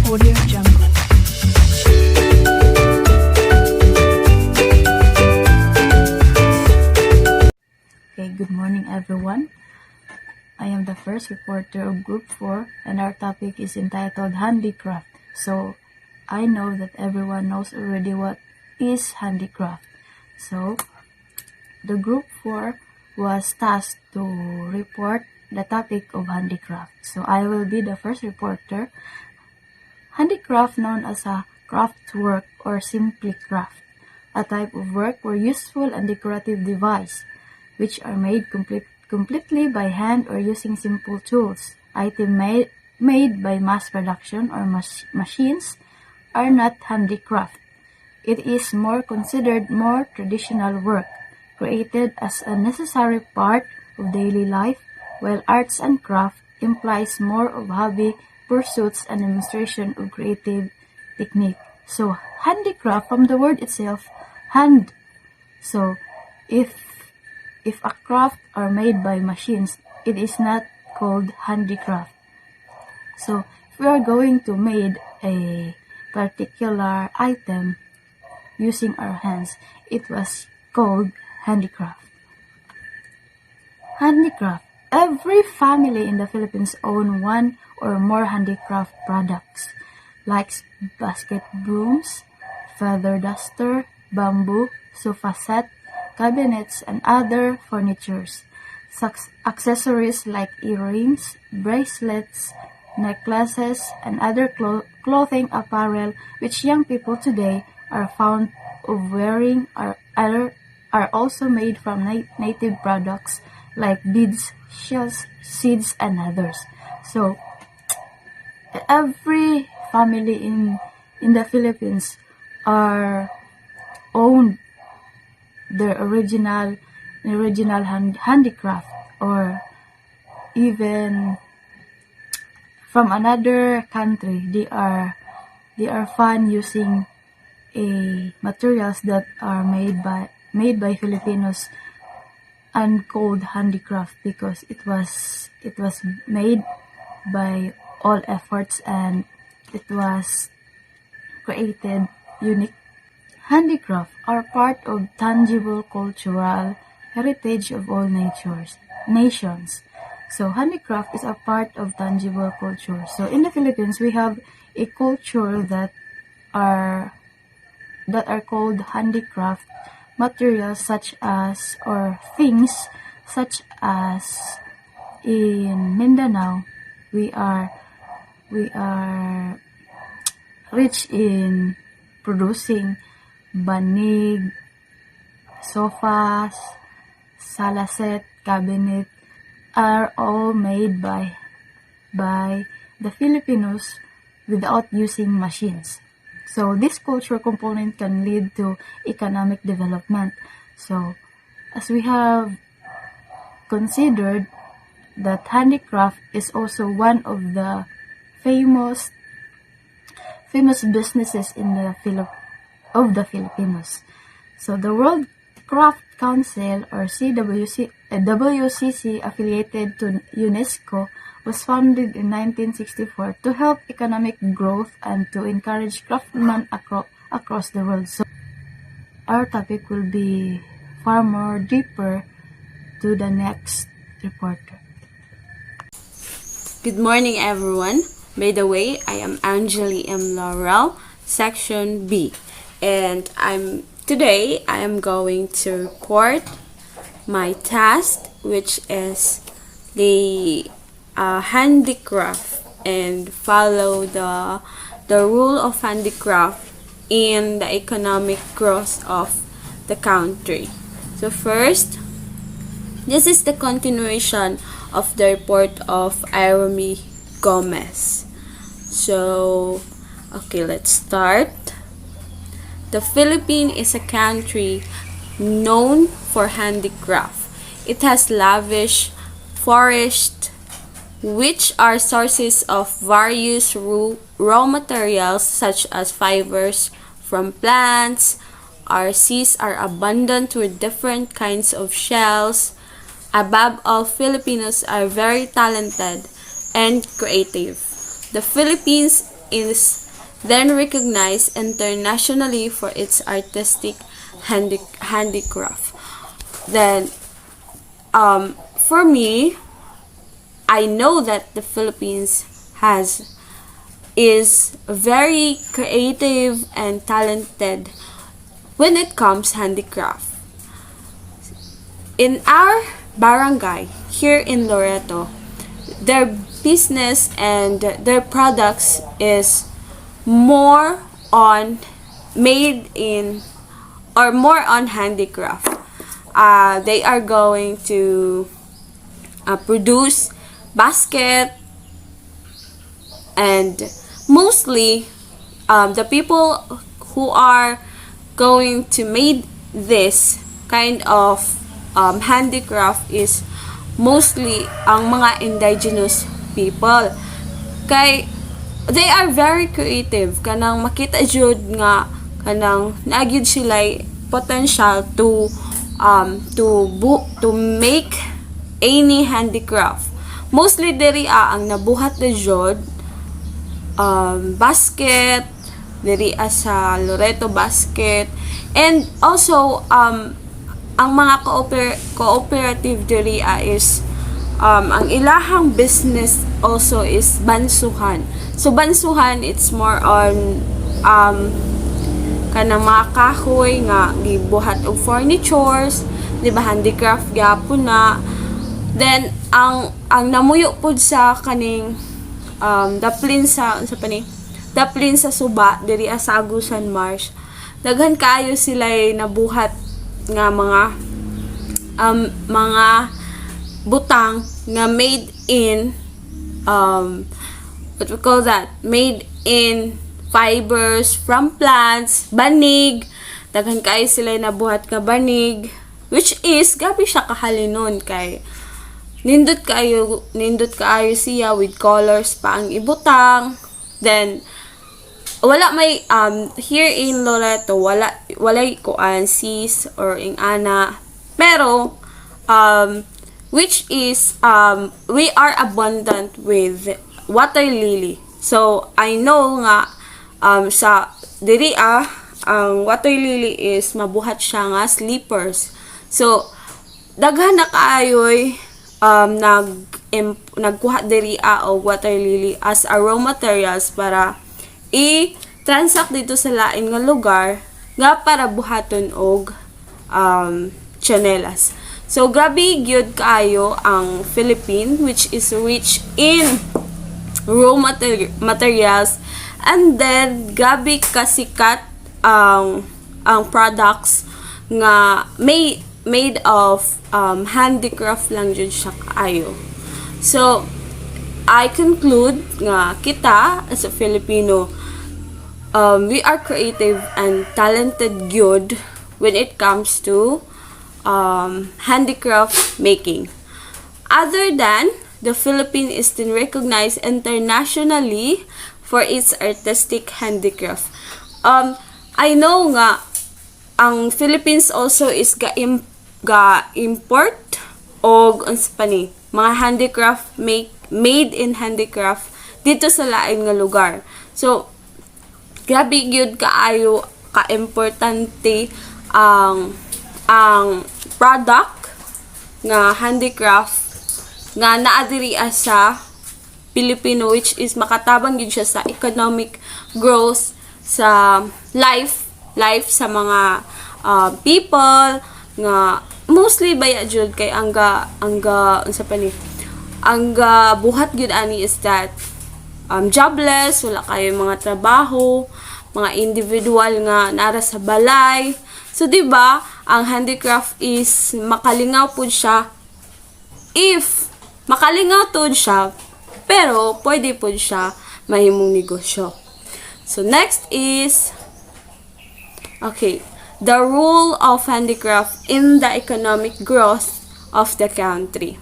Audio Jungle. Okay, good morning everyone. I am the first reporter of Group 4 and our topic is entitled Handicraft. So, I know that everyone knows already what is handicraft. So, the Group 4 was tasked to report the topic of handicraft. So, I will be the first reporter. Handicraft, known as a craft work or simply craft, a type of work where useful and decorative devices, which are made completely by hand or using simple tools. Items made by mass production or machines are not handicraft. It is considered more traditional work, created as a necessary part of daily life, while arts and craft implies more of hobby pursuits and demonstration of creative technique. So, handicraft, from the word itself, hand. So, if a craft are made by machines, it is not called handicraft. So, if we are going to make a particular item using our hands, it was called handicraft. Handicraft. Every family in the Philippines own one or more handicraft products, like basket brooms, feather duster, bamboo, sofa set, cabinets, and other furnitures. Accessories like earrings, bracelets, necklaces, and other clothing apparel which young people today are found of wearing are also made from native products like beads, shells, seeds, and others. So, every family in the Philippines are owned their original handicraft, or even from another country, they are fun using materials that are made by Filipinos and called handicraft because it was made by all efforts and it was created unique. Handicraft are part of tangible cultural heritage of all nations. So handicraft is a part of tangible culture. So in the Philippines, we have a culture that are called handicraft materials such as, or things such as, in Mindanao, we are rich in producing banig, sofas, sala set, cabinet, are all made by the Filipinos without using machines. So this cultural component can lead to economic development. So as we have considered that handicraft is also one of the famous businesses in the Filipinos. So the World Craft Council, or WCC, affiliated to UNESCO, was founded in 1964 to help economic growth and to encourage craftsmen across the world. So our topic will be far more deeper to the next reporter. Good morning, everyone. By the way, I am Angeli M. Laurel, Section B, and today I am going to report my task, which is the handicraft, and follow the rule of handicraft in the economic growth of the country. So first, this is the continuation of the report of Irami Gomez. So, okay, let's start. The Philippines is a country known for handicraft. It has lavish forests, which are sources of various raw materials such as fibers from plants. Our seas are abundant with different kinds of shells. Above all, Filipinos are very talented and creative. The Philippines is then recognized internationally for its artistic handicraft. Then, for me, I know that the Philippines is very creative and talented when it comes handicraft. In our barangay here in Loreto, their business and their products is more on made in or more on handicraft. They are going to produce basket, and mostly the people who are going to make this kind of handicraft is mostly ang mga indigenous people. Kay they are very creative, kanang makita jud nga kanang nagyud sila potential to make any handicraft. Mostly diri ang nabuhat na jud basket diri sa Loreto basket, and also ang mga cooperative diri is ang ilahang business also is bansuhan. So bansuhan, it's more on kanang mga kahoy nga gibuhat og furnitures, di ba, handicraft gyapon na. Then ang namuyo pud sa kaning daplin sa suba diri sa Agusan Marsh, daghan kaayo sila nabuhat nga mga butang nga made in what we call that, made in fibers from plants, banig. Daghan kaayo sila nabuhat nga banig, which is gabi siya kahalinon kay nindot kaayo siya with colors pa ang ibutang. Then wala may here in Loreto walay kuan sis or ing ana, pero which is we are abundant with water lily. So I know nga sa diri ang water lily is mabuhat siya nga sleepers. So daghan na kaayoy nagkuha diri og water lily as a raw materials para i-transact dito sa lain nga lugar nga para buhaton og chanelas. So grabe gyud kaayo ang Philippines, which is rich in raw materials, and then grabe kasikat ang products nga made of handicraft lang jud siya kaayo. So I conclude nga kita as a Filipino, we are creative and talented good when it comes to handicraft making. Other than the Philippines is then recognized internationally for its artistic handicraft. I know nga ang Philippines also is ga-import og mga handicraft made in handicraft dito sa lain nga lugar. So grabe gyud kaayo ka-importante ang product nga handicraft nga naa diri sa Pilipino, which is makatabang gyud siya sa economic growth, sa life sa mga people nga mostly baya jud kay ang buhat gyud ani is that jobless, wala kayo mga trabaho, mga individual nga nara sa balay. So di ba ang handicraft is makalingaw pud siya, if makalingaw tud siya, pero pwede pud siya mahimong negosyo. So next is the role of handicraft in the economic growth of the country.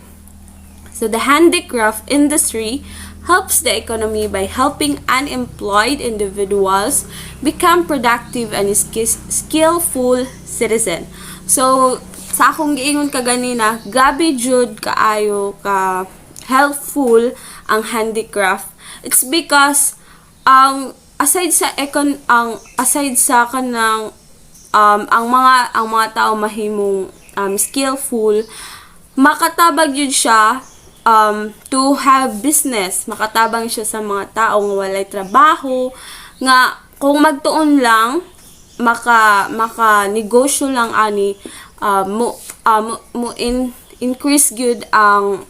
So the handicraft industry helps the economy by helping unemployed individuals become productive and skillful citizen. So sa akong giingon kaganina, gabi jud kaayo ka helpful ang handicraft. It's because ang aside sa kanang ang mga tao mahimong skillful, makatabag yun siya to have business. Makatabang siya sa mga tao nga walay trabaho, nga kung magtuon lang maka negosyo lang ani, increase good ang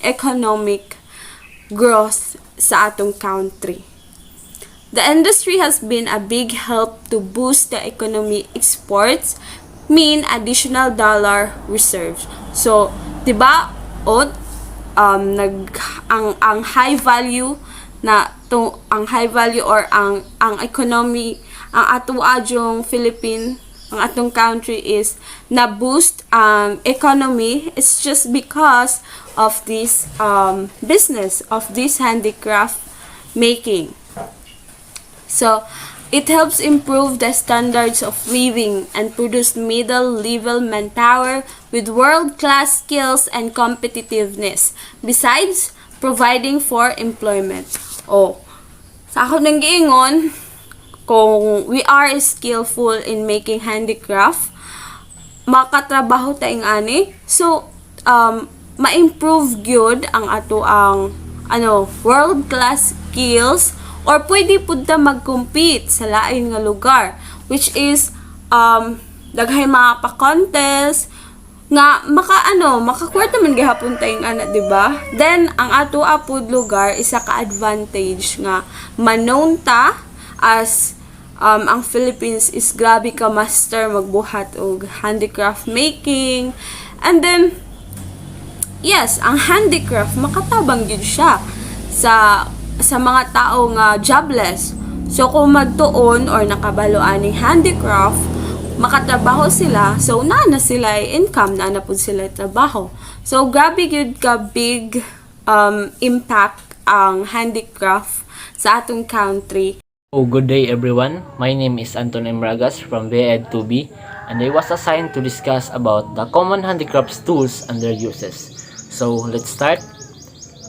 economic growth sa atong country. The industry has been a big help to boost the economy. Exports mean additional dollar reserves. So, 'di ba? Ang high value ang high value or ang economy ang ato adyong ang atong country is na boost ang economy. It's just because of this business of this handicraft making. So, it helps improve the standards of living and produce middle-level manpower with world-class skills and competitiveness, besides providing for employment. Sa ako nang giingon, kung we are skillful in making handicraft, makatrabaho tayong ani. So, ma-improve gyud ang ato ang world-class skills, or pwede pud ta mag-compete sa lain nga lugar, which is daghay mga pa-contest nga makakwarta man gihapon tayong di ba? Then ang ato pud lugar isa ka advantage nga known ta as ang Philippines is grabe ka master magbuhat og handicraft making. And then yes, ang handicraft makatabang gyud siya sa mga tao nga jobless. So, kung magtuon or nakabaloan ng handicraft, makatrabaho sila. So, na sila income, na po sila trabaho. So, grabe yun ka big impact ang handicraft sa atong country. Good day everyone. My name is Anton Emragas from BEd 2B, and I was assigned to discuss about the common handicrafts tools and their uses. So, let's start.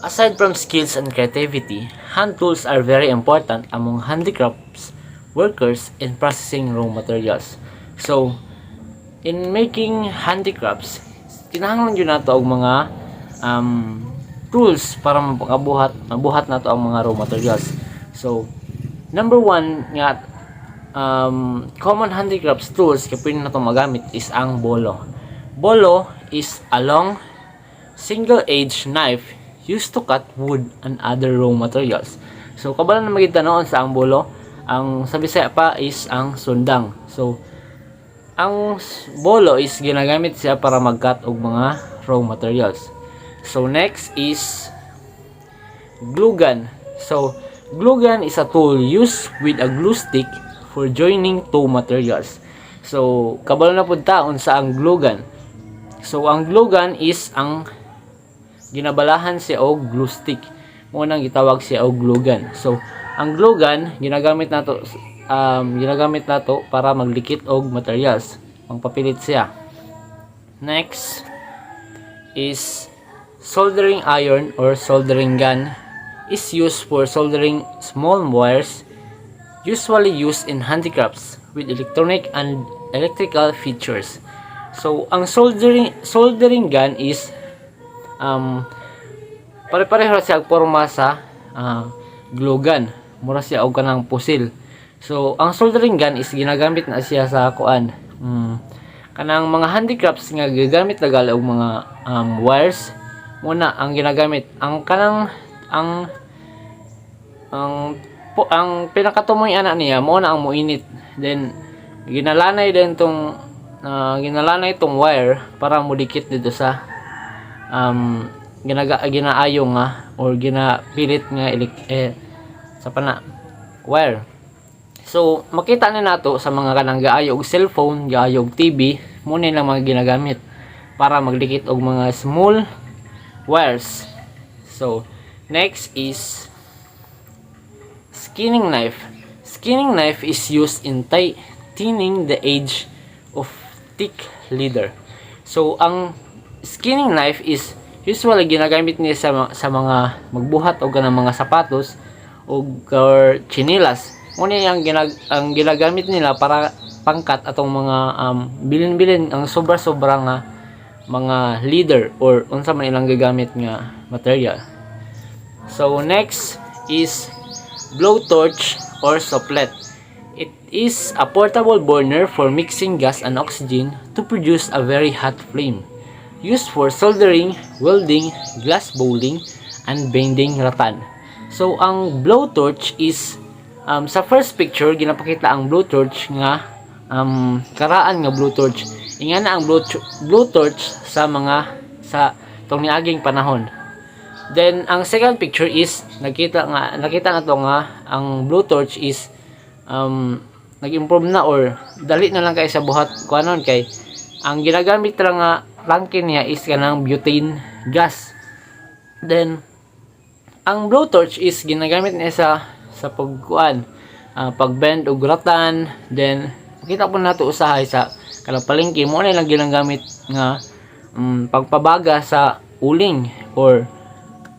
Aside from skills and creativity, hand tools are very important among handicrafts workers in processing raw materials. So, in making handicrafts, kinahanglan yun nato og mga tools para mabuhat nato ang mga raw materials. So, number one nga common handicrafts tools kaya pwede nato magamit is ang bolo. Bolo is a long single-edged knife used to cut wood and other raw materials. So, kabala na magita noon sa ang bolo, ang sa Bisaya pa is ang sundang. So, ang bolo is ginagamit siya para mag-cut og mga raw materials. So, next is glue gun. So, glue gun is a tool used with a glue stick for joining two materials. So, kabalo na pud taon sa ang glue gun. So, ang glue gun is ang ginabalahan siya og glue stick. Munang gitawag siya og glue gun. So, ang glue gun ginagamit nato para maglikit og materials. Pangpapilit siya. Next is soldering iron or soldering gun is used for soldering small wires, usually used in handicrafts with electronic and electrical features. So, ang soldering gun is pare-pareho siya ang porma sa glue gun. Mura siya og kanang pusil. So, ang soldering gun is ginagamit na siya sa kanang mga handicrafts nga gagamit tagal og mga wires. Muna ang ginagamit ang pinakatumoy ana niya mo na ang muinit. Then ginalanay tong wire para mudikit dito sa ginaayo nga or ginapilit nga sa wire. So, makita na nato sa mga kanang gaayo og cellphone, gaayo og TV, muna lang mga ginagamit para magdikit og mga small wires. So, next is skinning knife. Skinning knife is used in thinning the edge of thick leather. So, ang skinning knife is usually ginagamit niya sa mga magbuhat o ganang mga sapatos or chinilas. Muna ang ginagamit nila para pangkat atong mga bilin-bilin ang sobra-sobra nga mga leader or unsa man ilang gagamit nga material. So next is blowtorch or soplet. It is a portable burner for mixing gas and oxygen to produce a very hot flame, used for soldering, welding, glass bowling, and bending rattan. So ang blowtorch is sa first picture ginapakita ang blowtorch nga karaan nga blowtorch. Ingana ang blowtorch sa tong niaging panahon. Then ang second picture is nakita nga to nga ang blowtorch is nag-improve na or dali na lang kay sa buhat kuanon kay ang ginagamit ra nga tangke niya is kanang butane gas. Then ang blowtorch is ginagamit niya sa pagkuan pagbend og ratan. Then kita po nato usahay sa kanang palengke mo na lang ginagamit nga pagpabaga sa uling or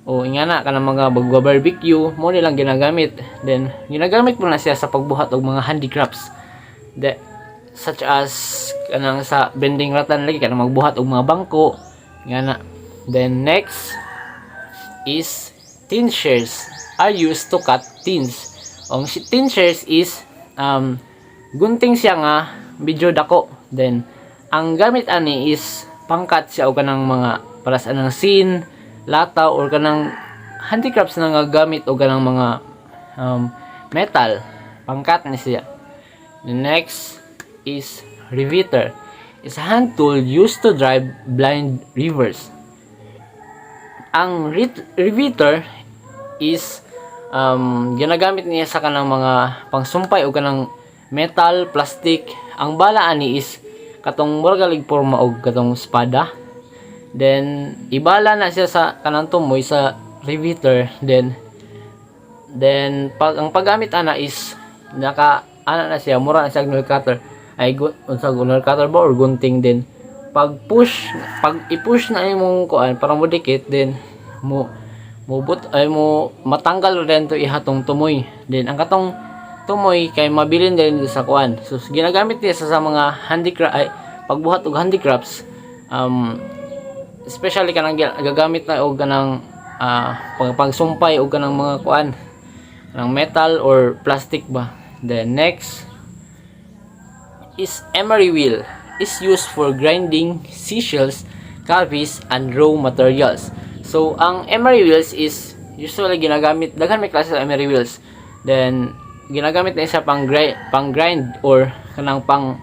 ingana kanang mga barbecue mo nilang ginagamit. Then ginagamit mo na siya sa pagbuhat og mga handicrafts such as kanang sa bending ratan lagi kanang magbuhat og mga bangko ingana. Then next is tin shears are used to cut tins. Ang tin shears is gunting siya nga medyo dako. Then ang gamit ani is pangkat siya og kanang mga parasan ng sin, lataw or kanang handicrafts na nga gamit o kanang mga metal, pangkat ni siya. The next is riveter. It's a hand tool used to drive blind rivers. Ang riveter is ginagamit niya sa kanang mga pangsumpay o kanang metal, plastic. Ang bala ani is katong muragalig forma og katong espada. Then ibala na siya sa kanang tumoy sa riveter. Then ang paggamit ana is naka ana na siya mura na siya nail cutter ay unsa nail cutter ba or gunting. Then pag i-push na imong kuan para mo dikit, then mo matanggal rin to ihatong tumoy. Then ang katong tumoy kay mabilin din sa kuan. So ginagamit niya sa mga pagbuhat og handicrafts, especially kanang gagamit na og kanang pagsumpay og kanang mga kuan kanang metal or plastic ba. The next is emery wheel. Is used for grinding seashells, cavies, and raw materials. So ang emery wheels is usually ginagamit, daghan may klase sa emery wheels. Then ginagamit na siya pang grind or kanang pang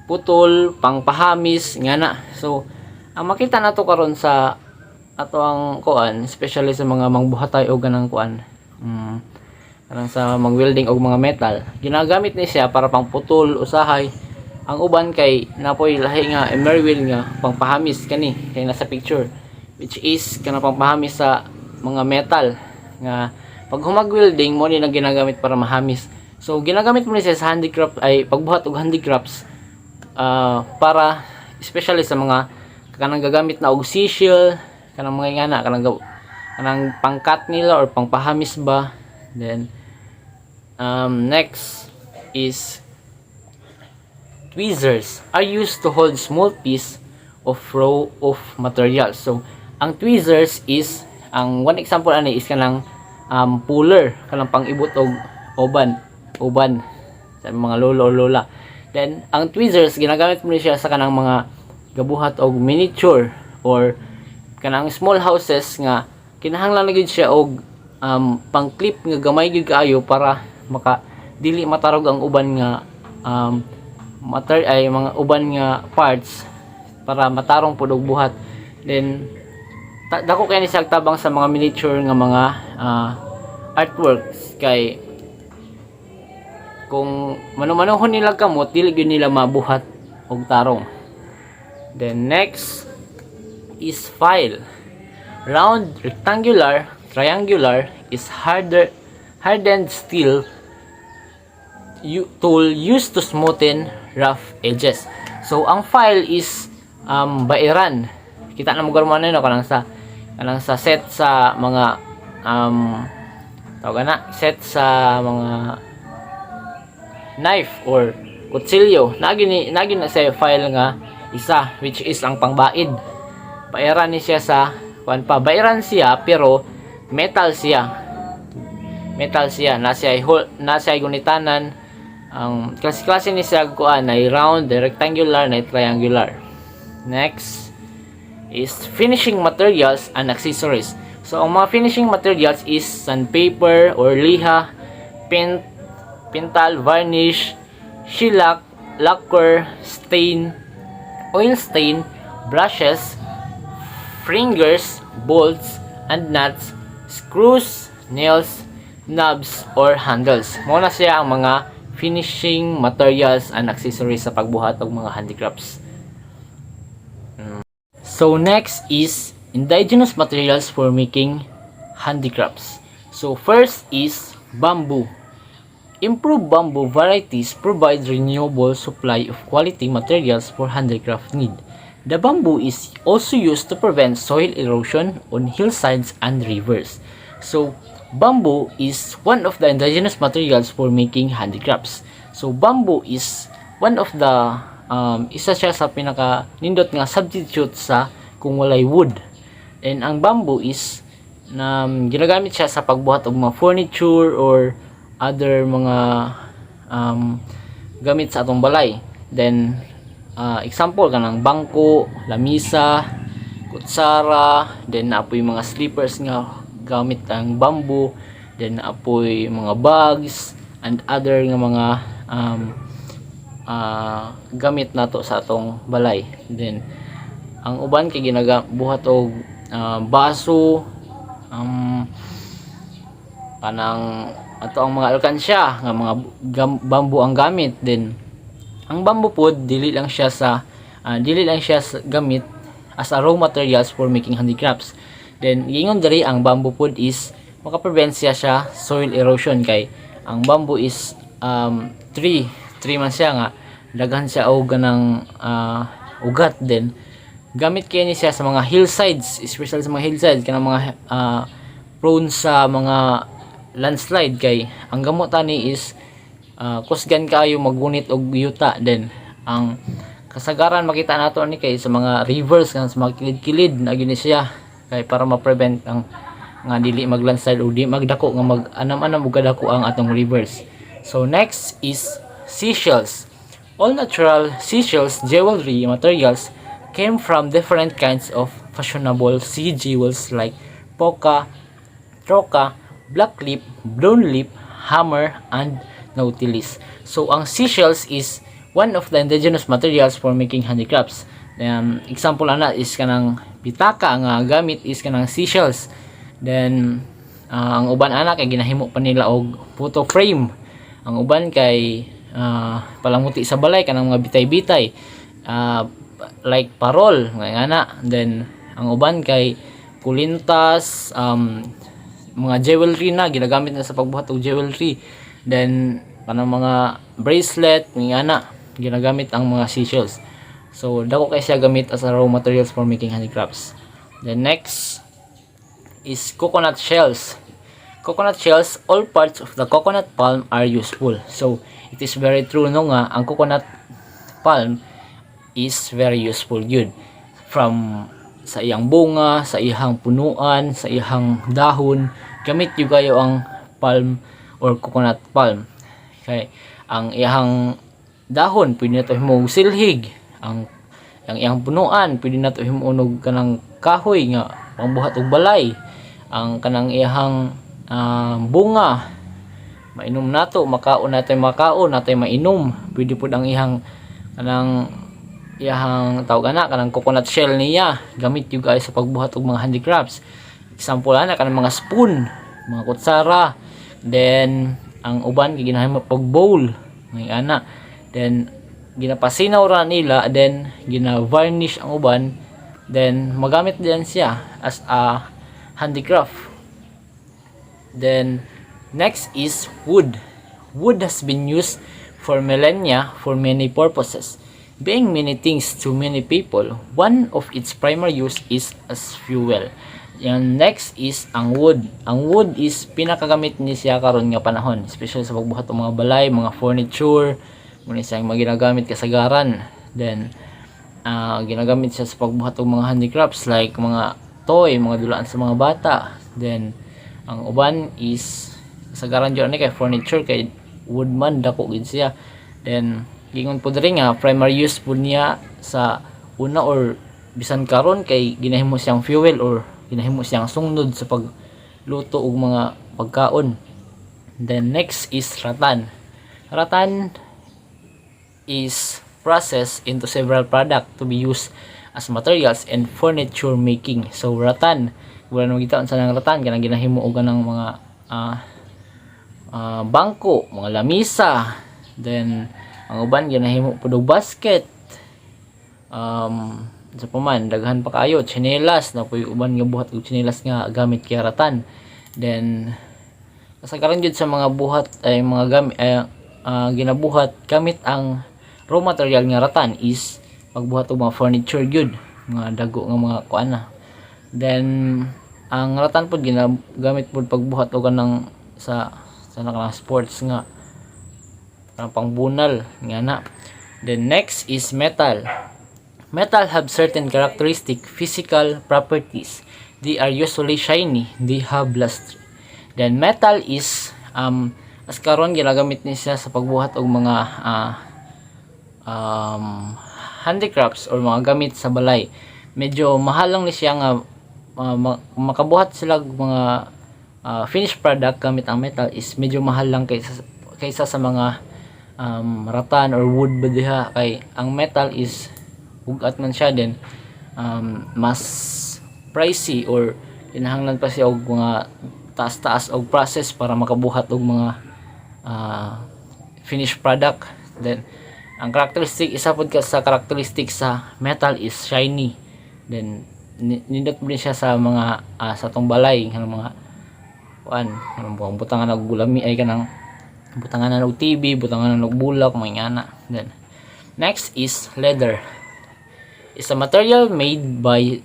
putol, pang pahamis ngana. So ang makita nato karon sa ato ang kuan, especially sa mga mangbuhatay og ganang kuan, kanang sa mag-welding og mga metal, ginagamit ni siya para pang putol usahay. Ang uban kay napoy lahi nga emery wheel nga pangpahamis kani kay nasa picture, which is kanang pangpahamis sa mga metal nga pag humag-welding mo ni lang ginagamit para mahamis. So ginagamit mo ni siya sa handicraft ay pagbuhat og handicrafts para especially sa mga kanang gagamit na og seashell, kanang mga ingana kanang pangkat nila or pangpahamis ba. Then next is tweezers are used to hold small piece of raw of material. So ang tweezers is ang one example ani is kanang puller, kanang pang-ibot og uban sa mga lolo or lola. Then ang tweezers ginagamit mo siya sa kanang mga gabuhat og miniature or kanang small houses nga kinahanglan na gyud siya og pang-clip nga gamay gyud kaayo para dili matarog ang uban nga mga uban nga parts para matarong pud og buhat. Then dako kay ni siya tabang sa mga miniature nga mga artworks kay kung mano-manohon nila kamot dili gyud nila mabuhat og tarong. Then next is file. Round, rectangular, triangular is hardened steel tool used to smoothen rough edges. So ang file is bairan. Kita na mo garman no kanang sa set sa mga tawag na set sa mga knife or kutsilyo. Nagin na sa file nga isa, which is ang pangbaid. Bairan ni siya sa kuan pa, bairan siya pero metal siya, nasa gunitanan. Ang klase ni siya kuan ay round, rectangular, na triangular. Next is finishing materials and accessories. So ang mga finishing materials is sandpaper or liha, paint, pintal, varnish, shellac, lacquer, stain, oil stain, brushes, fingers, bolts, and nuts, screws, nails, knobs, or handles. Muna siya ang mga finishing materials and accessories sa pagbuhat ng mga handicrafts. So next is indigenous materials for making handicrafts. So first is bamboo. Improved bamboo varieties provide renewable supply of quality materials for handicraft need. The bamboo is also used to prevent soil erosion on hillsides and rivers. So, bamboo is one of the indigenous materials for making handicrafts. So, bamboo is one of the isa siya sa pinaka nindot nga substitute sa kung walay wood. And ang bamboo is ginagamit siya sa pagbuhat og mga furniture or other mga gamit sa atong balay. Then example kanang bangko, lamisa, kutsara, then apoy mga slippers nga gamit ang bamboo, then apoy mga bags and other nga mga gamit nato sa atong balay. Then ang uban kay ginabuhat og baso, kanang ato ang mga alkansya nga mga bamboo ang gamit. Then ang bamboo pod dili lang siya gamit as a raw materials for making handicrafts. Then ingon diri ang bamboo pod is maka-prevent siya soil erosion kay ang bamboo is tree man siya nga daghan siya og ganang ugat. Then gamit kay ni siya sa mga hillsides, especially sa mga hillsides kanang mga prone sa mga landslide kay ang gamot ani is kusgan kayo magunit og yuta. Then ang kasagaran makita nato ni kay sa mga rivers kan sa mga kilid-kilid na gini siya kay para ma-prevent ang nga dili maglandslide o di magdako nga mag-anam-anam og kadako ang atong rivers. So next is seashells. All natural seashells jewelry materials came from different kinds of fashionable sea jewels like polka, troca, black lip, blown lip, hammer, and nautilus. So ang seashells is one of the indigenous materials for making handicrafts. Example ana is kanang pitaka nga gamit is kanang seashells. Then ang uban ana kay ginahimo pa nila og photo frame. Ang uban kay palamuti sa balay kanang mga bitay-bitay like parol nga ana. Then ang uban kay kulintas, mga jewelry na ginagamit na sa pagbuhat og jewelry. Then kanang mga bracelet nga ana ginagamit ang mga seashells. So dako kay siya gamit as a raw materials for making handicrafts. The next is coconut shells. Coconut shells, all parts of the coconut palm are useful. So it is very true no nga ang coconut palm is very useful yun. From sa iyang bunga, sa iyang punuan, sa iyang dahon, gamit yung kayo ang palm or coconut palm. Kay ang iyang dahon pwede nato himong silhig, ang iyang punuan pwede nato himunog kanang kahoy nga pangbuhat og balay. Ang kanang iyang bunga mainom nato, makaon natay mainom. Pwede pud ang iyang kanang tawag ana kanang coconut shell niya gamit yung guys sa pagbuhat og mga handicrafts. Example ana kanang mga spoon, mga kutsara. Then ang uban ginahimo og bowl ngay ana. Then ginapasinaw ra nila, then gina-varnish ang uban, then magamit din siya as a handicraft. Then next is wood. Wood has been used for millennia for many purposes. Being many things to many people, one of its primary use is as fuel. Yan, next is ang wood. Ang wood is pinakagamit ni siya karon nga panahon, especially sa pagbuhat ng mga balay, mga furniture, muna siyang maginagamit kasagaran. Then ginagamit siya sa pagbuhat ng mga handicrafts like mga toy, mga dulaan sa mga bata. Then ang uban is kasagaran jud ni kay furniture, kay woodman dako gid siya. Then gingon po diri nga primary use po niya sa una or bisan karon kay ginahimo siyang fuel or ginahimo siyang sungnod sa pagluto og mga pagkaon. Then next is ratan. Ratan is processed into several products to be used as materials and furniture making. So ratan, wala nang kita sa nang ratan kanang ginahimo og kanang mga bangko, mga lamisa. Then ang uban ginahimo pud og basket. Sa paman daghan pa kayo tsinelas na puy uban nga buhat og tsinelas nga gamit kay ratan. Then kasagaran jud sa mga buhat ay mga ginabuhat gamit ang raw material nga ratan is pagbuhat og mga furniture jud, mga dago nga mga kuan na. Then ang ratan pud ginagamit pud pagbuhat og kanang sa kanang sports nga pangbunal nga na. Then next is metal. Metal have certain characteristic physical properties. They are usually shiny. They have luster. Then metal is as karon ginagamit ni siya sa pagbuhat og mga handicrafts or mga gamit sa balay. Medyo mahal lang ni siya nga makabuhat sila mga finished product gamit ang metal is medyo mahal lang kaysa sa mga ratan or wood ba diha, kay ang metal is bugat man siya, din mas pricey or kinahanglan pa siya og mga taas-taas og process para makabuhat og mga finished product. Then ang characteristic, isa pod ka sa characteristic sa metal is shiny. Then nindot din siya sa mga sa tong balay kanang mga kuan, kanang butangan og gulami ay kanang butangan og TV, butangan og bulak mga ngana. Then next is leather. Is a material made by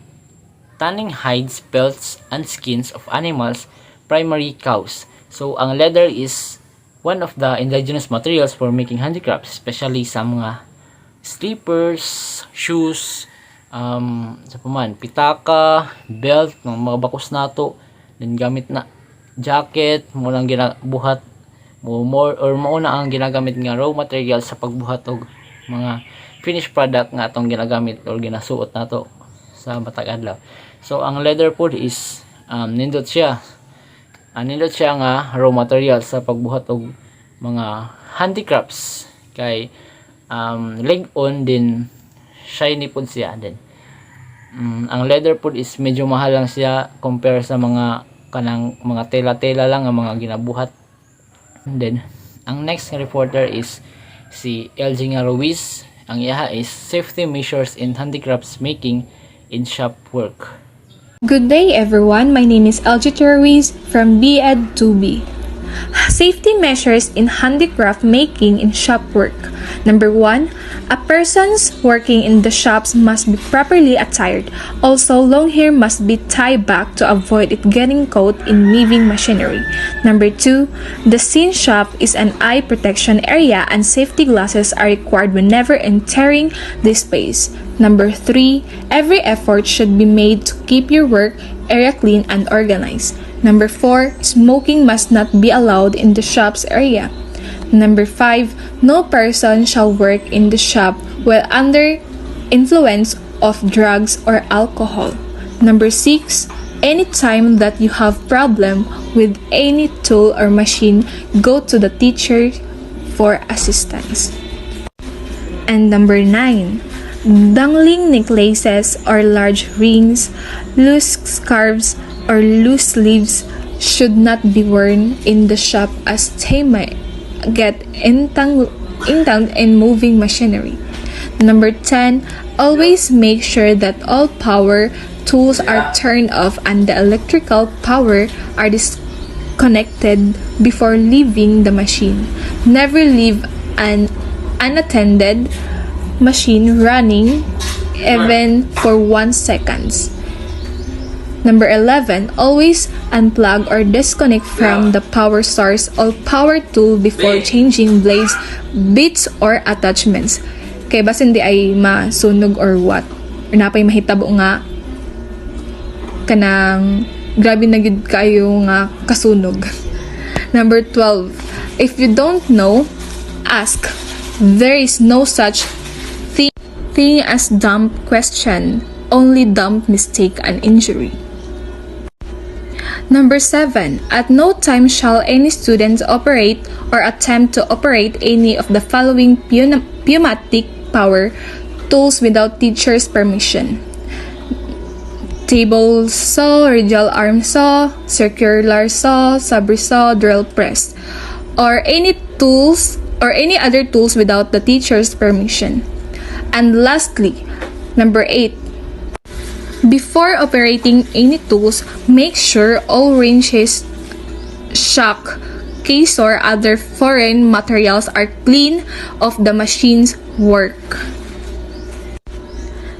tanning hides, pelts, and skins of animals, primarily cows. So, ang leather is one of the indigenous materials for making handicrafts, especially sa mga slippers, shoes, sa paman, pitaka, belt, ng mga bakos nato, then gamit na jacket, mo lang ginabuhat, mauna ang ginagamit nga raw material sa pagbuhat og mga finished product nga atong ginagamit or ginasuot nato sa matag adlaw. So ang leather pod is nindot siya nga raw material sa pagbuhat og mga handicrafts, kay leg on din shiny pod siya. Din ang leather pod is medyo mahal lang siya compare sa mga kanang mga tela-tela lang ang mga ginabuhat. And then ang next reporter is si LG nga Ruiz. Ang iha is safety measures in handicrafts making in shop work. Good day everyone, my name is LG Ruiz from BEd 2B. Safety measures in handicraft making in shop work. Number 1, a person's working in the shops must be properly attired. Also, long hair must be tied back to avoid it getting caught in weaving machinery. Number 2, the scene shop is an eye protection area and safety glasses are required whenever entering this space. Number 3, every effort should be made to keep your work area clean and organized. Number 4, smoking must not be allowed in the shop's area. Number 5, no person shall work in the shop while under influence of drugs or alcohol. Number 6, anytime that you have problem with any tool or machine, go to the teacher for assistance. And number 9, dangling necklaces or large rings, loose scarves, or loose sleeves should not be worn in the shop as they may get entangled in moving machinery. Number 10, always make sure that all power tools are turned off and the electrical power are disconnected before leaving the machine. Never leave an unattended machine running even for 1 second. Number 11, always unplug or disconnect from the power source or power tool before changing blades, bits, or attachments. Kaya basin di ay masunog or what. Or napay mahitabo nga kanang grabe na gid kayo nga kasunog. Number 12, if you don't know, ask. There is no such thing as dumb question. Only dumb mistake and injury. Number 7. At no time shall any student operate or attempt to operate any of the following pneumatic power tools without teacher's permission. Table saw, radial arm saw, circular saw, sabre saw, drill press, or any other tools without the teacher's permission. And lastly, number 8. Before operating any tools, make sure all wrenches, shock, case, or other foreign materials are clean of the machine's work.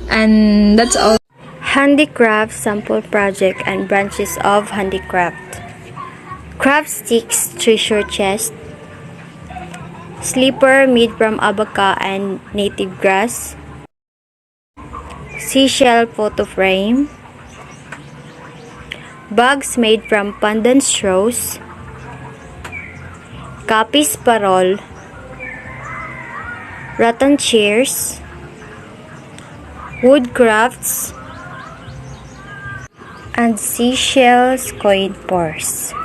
And that's all. Handicraft sample project and branches of handicraft. Craft sticks treasure chest. Slipper made from abaca and native grass. Seashell photo frame. Bags made from pandan straws. Kapis parol. Rattan chairs. Wood crafts. And seashells coin purse.